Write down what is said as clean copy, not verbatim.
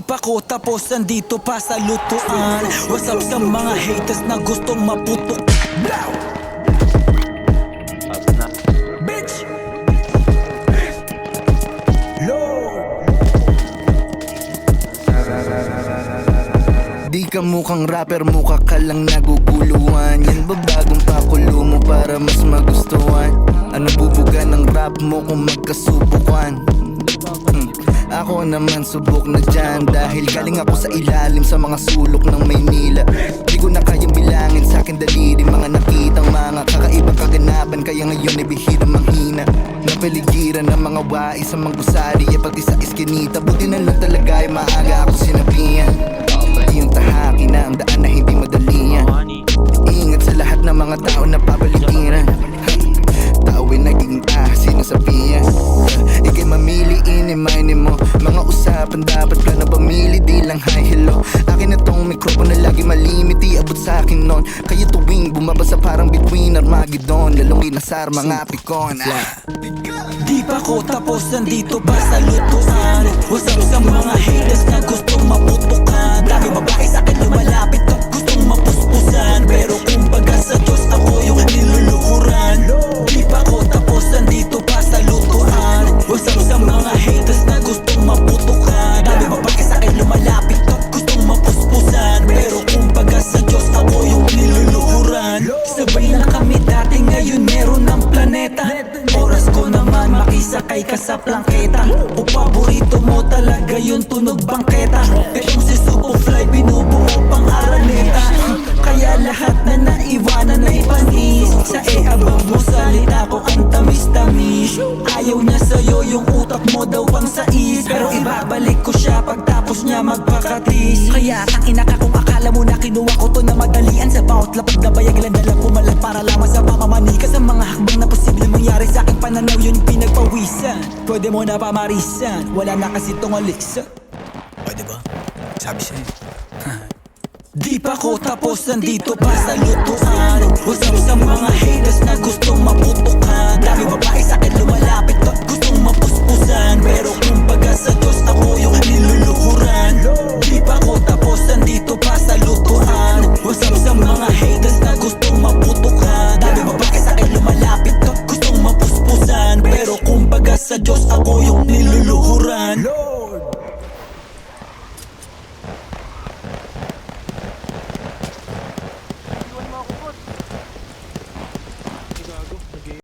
Di pa ko tapos, nandito pa sa lutuan. What's up sa mga haters na gustong maputok? Bitch! Di ka mukhang rapper, mukha ka lang naguguluhan. Yan ba bagong pakulo mo para mas magustuhan? Ano bubuga ng rap mo kung magkasubukan? Ako naman subok na dyan, dahil galing ako sa ilalim sa mga sulok ng Maynila. Di ko na kayang bilangin sa akin daliri mga nakitang mga kakaibang kaganapan. Kaya ngayon ay bihirang manghina. Napaligiran ng mga wais sa mga gusali, pati sa iskinita. Buti na lang talaga ay maaga ako sinabihan. Yung tahaki na ang daan na hindi madali yan. Ingat sa lahat ng mga tao na papaligiran. Tao ay naging sinasabihan. Ika'y mamili, inimay mo. Mga usapan dapat ka na pamili, di lang hi hello. Akin na tong mikropono na lagi malimit, iabot sa akin nun. Kaya tuwing bumabasa parang between Armageddon, lalong inasar mga pikon. Di pa ko tapos, nandito pa sa lutuan. What's up sa mga haters na gustong maputukan? Dami babae sa akin lumalapit at gustong mapuspusan. Pero kumbaga sa Diyos ako yung niluluhuran. Di pa ko tapos, nandito pa sa lutuan. What's up sa mga haters na gustong maputukan? Dami babae sa akin lumalapit at gustong mapuspusan. Pero kumbaga sa Diyos ako yung niluluhuran. Sabay na kami dati, ngayon meron ng planeta. Oras ko naman makisakay ka sa plangketa. O paborito mo talaga yung tunog bangketa. Itong si Superfly binubuo pang araneta. Kaya lahat na naiwanan ay panis. Sa abang mo salita ko ang tamis-tamis. Ayaw niya sa'yo yung utak mo daw pang sais. Pero ibabalik ko siya pagtapos niya magpakatis. Kaya tangina ka kung akala mo na kinuha ko to na madalian. Sa bawat lapag na bayag lang dalang pumalag para lamang sa pamamanika. Sa mga hakbang na posible mangyari sa aking pananaw, yun pinagpawisan. Pwede mo na pamarisan, wala na kasi tong alisan. O diba? Sabi siya Di pa ko tapos, nandito pa sa lutuan. What's up sa mga haters na gustong maputukan? Dami babae sa akin lumalapit at gustong mapuspusan. Pero kumbaga sa Diyos ako yung niluluhuran. Di pa ko tapos, nandito pa sa lutuan. What's up sa mga haters na gustong maputukan? Dami babae sa akin lumalapit at gustong mapuspusan. Pero kumbaga sa Diyos ako yung niluluhuran.